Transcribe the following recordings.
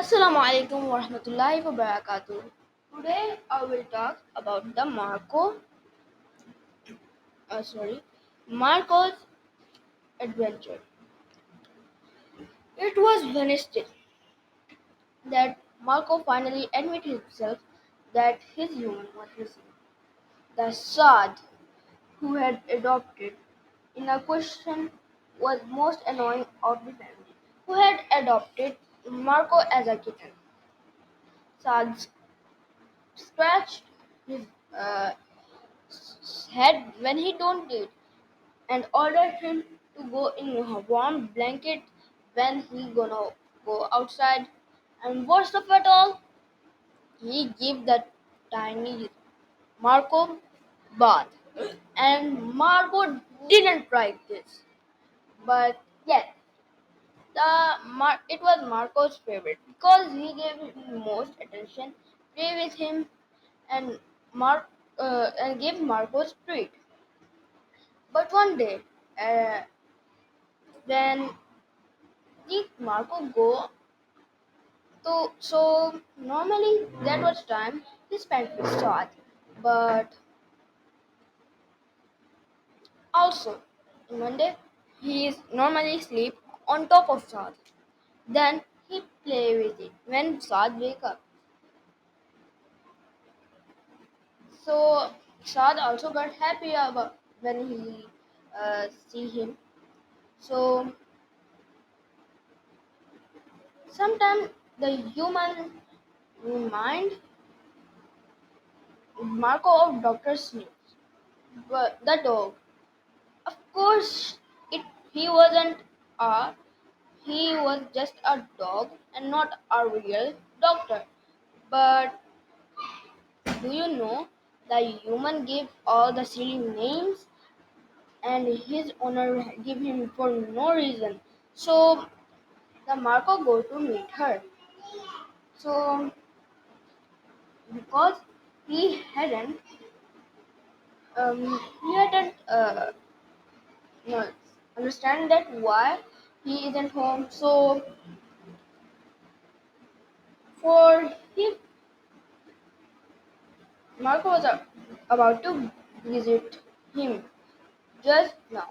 Assalamu alaikum warahmatullahi wabarakatuh. Today I will talk about the Marco's adventure. It was Wednesday that Marco finally admitted himself that his human was missing. The Saad who had adopted in a question was most annoying of the family, who had adopted Marco as a kitten. Saad scratched his uh, head when he don't did and ordered him to go in a warm blanket when he gonna go outside. And worst of it all, he gave the tiny Marco bath. And Marco didn't try this. But yet, it was Marco's favorite because he gave him most attention, play with him, and and gave Marco's treat. But one day, when did Marco go so normally that was time he spent with Saad, but also in Monday he is normally sleep on top of Saad. Then he play with it when Saad wake up. So Saad also got happy about when he see him. So sometimes the human mind Marco of Doctor Smith, but the dog. Of course, it he wasn't a he was just a dog and not a real doctor. But do you know the human gave all the silly names and his owner gave him for no reason. So the Marco go to meet her. So because he hadn't he hadn't no, understand that why he isn't home. So for him Marco was about to visit him just now,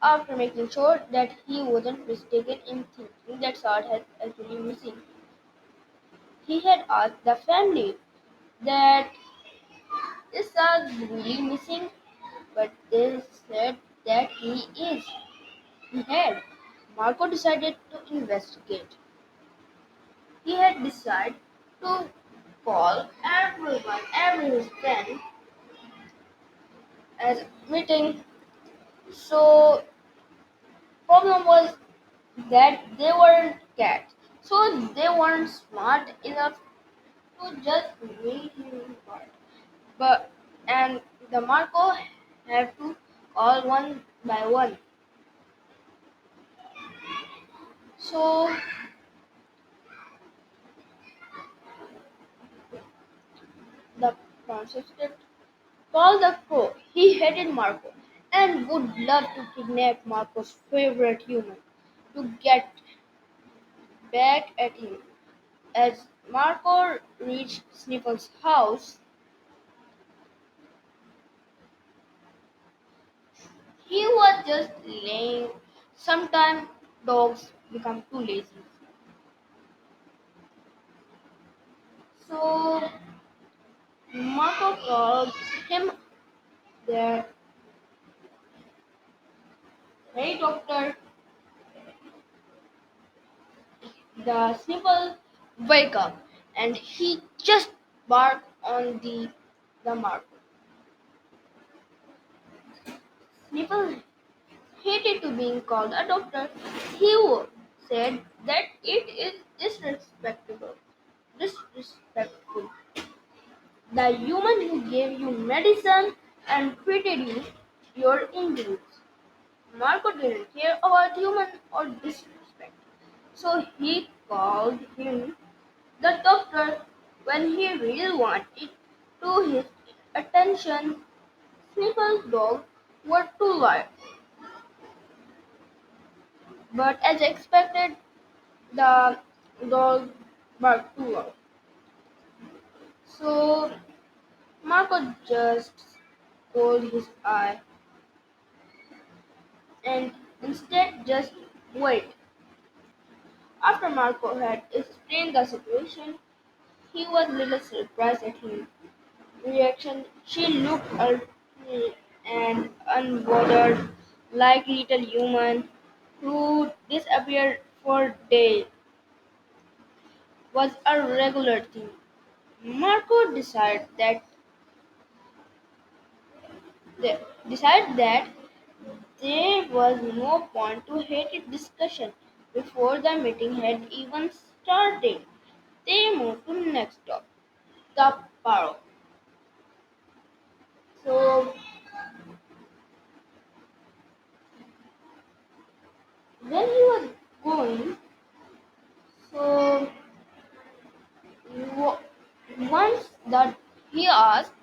after making sure that he wasn't mistaken in thinking that Saad had actually missing. He had asked the family that is Saad really missing, but they said that he is. He had. Marco decided to investigate. He had decided to call everyone, every his friend, as meeting. So problem was that they weren't cats, so they weren't smart enough to just meet him apart. But and the Marco have to call one by one. So the consistent called the crow. He hated Marco and would love to kidnap Marco's favorite human to get back at him. As Marco reached Sniffle's house, he was just laying. Sometimes dogs become too lazy. So Marco called him there. Hey doctor, the Sniffle wake up and he just barked on the Marco. Sniffle hated to being called a doctor. He said that it is disrespectful. The human who gave you medicine and treated you your injuries. Marco didn't care about human or disrespect, so he called him the doctor when he really wanted to his attention. Sniffle's dogs were too loud, but as expected, the dog Mark 2 out. So Marco just rolled his eye and instead just wait. After Marco had explained the situation, he was little surprised at his reaction. She looked altered and unbothered, like little human who disappeared for days was a regular thing. Marco that decided that there was no point to heated discussion before the meeting had even started. They moved to next stop, the Paro. So when he was going, so wa- once that he asked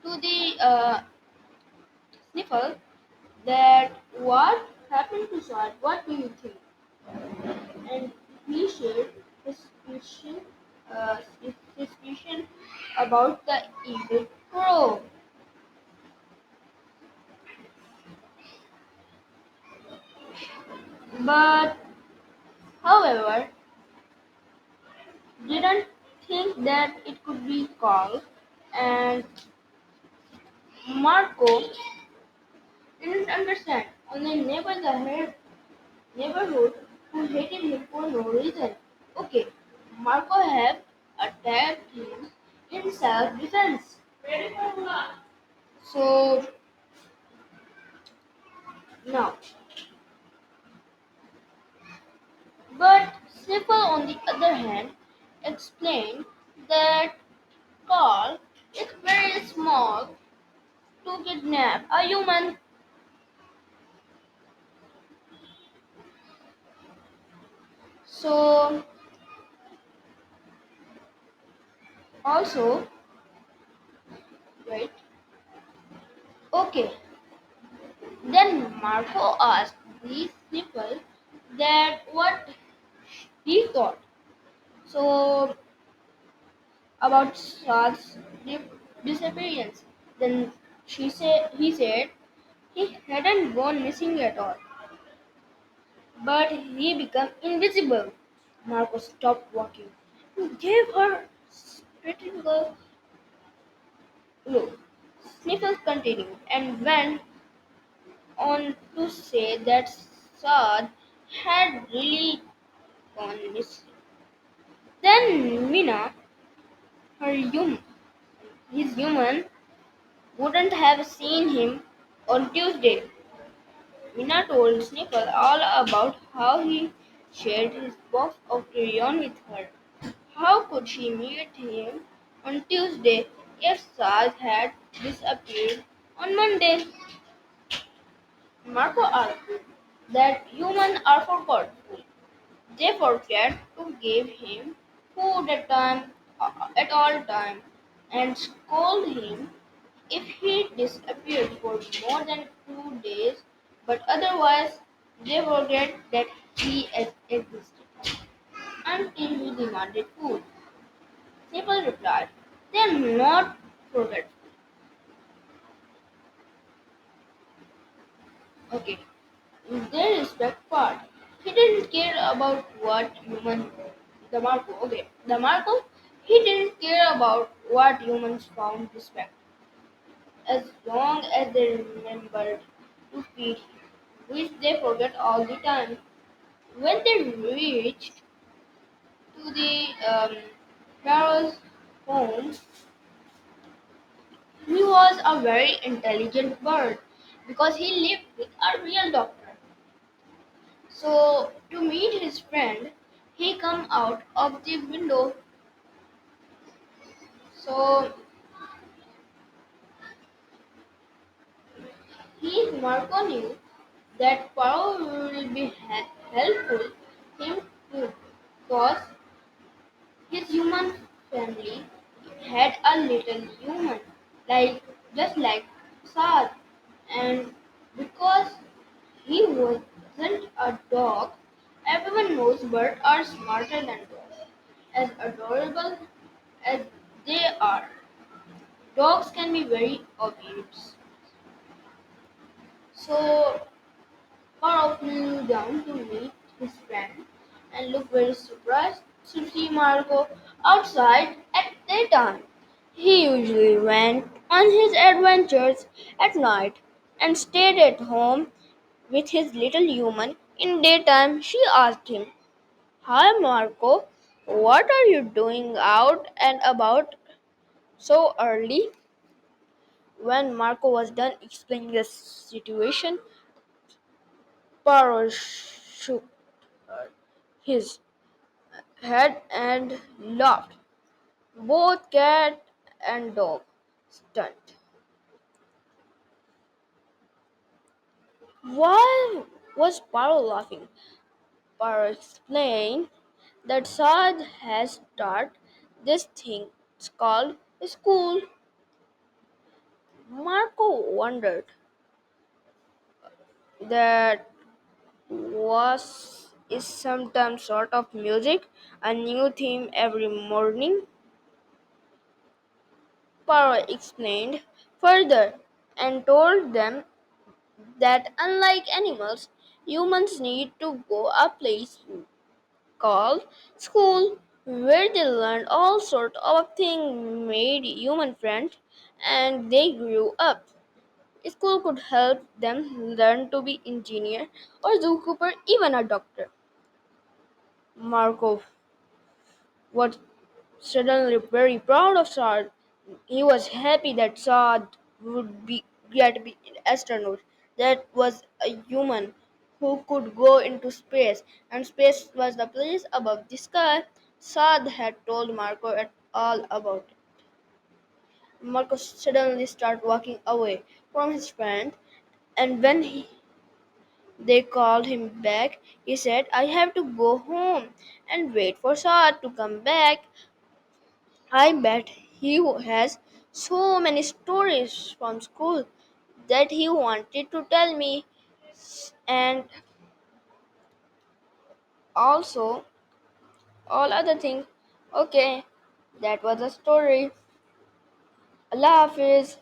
to the sniffle that what happened to Shad, what do you think? And he shared his suspicion about the evil crow. But, however, didn't think that it could be called, and Marco didn't understand. Only neighborhood who hated him for no reason. Okay, Marco had attacked him in self-defense. So now, but Sniffle on the other hand explained that Carl is very small to kidnap a human. So also, right? Okay. Then Marco asked the Sniffle that what he thought. So about Saad's disappearance. Then he said he hadn't gone missing at all, but he became invisible. Marco stopped walking. He gave her critical look. Sniffles continued and went on to say that Saad had really gone missing. Then Mina, her his human, wouldn't have seen him on Tuesday. Mina told Sniffle all about how he shared his box of crayon with her. How could she meet him on Tuesday if Saz had disappeared on Monday? Marco argued that humans are forgetful. They forget to give him food at all time and scold him if he disappeared for more than 2 days, but otherwise they forget that he existed until he demanded food. People replied, they are not forgetful. Okay, they respect part. He didn't care about what human the Marco. Okay, the Marco. He didn't care about what humans found respect, as long as they remembered to feed him, which they forget all the time. When they reached to the Pharaoh's home, he was a very intelligent bird because he lived with a real doctor. So to meet his friend, he come out of the window. So he Marco knew that Pharaoh will be helpful him too, because his human family had a little human, like just like Saad, and because he wasn't a dog, everyone knows birds are smarter than dogs. As adorable as they are, dogs can be very obvious. So Carl flew down to meet his friend and looked very surprised to see Marco outside at daytime. He usually went on his adventures at night and stayed at home with his little human. In daytime, she asked him, "Hi Marco, what are you doing out and about so early?" When Marco was done explaining the situation, Paro shook his head and laughed. Both cat and dog stunned. Why was Paro laughing? Paro explained that Saad has started this thing called school. Marco wondered that was is sometimes sort of music, a new theme every morning. Paro explained further and told them that unlike animals, humans need to go a place called school where they learn all sorts of things made human friends and they grew up. School could help them learn to be engineer or zookeeper, even a doctor. Markov was suddenly very proud of Saad. He was happy that Saad would be get to be an astronaut. That was a human who could go into space, and space was the place above the sky. Saad had told Marco all about it. Marco suddenly started walking away from his friend, and when they called him back, he said, "I have to go home and wait for Saad to come back. I bet he has so many stories from school that he wanted to tell me, and also all other things." Okay, that was a story. Allah Hafiz.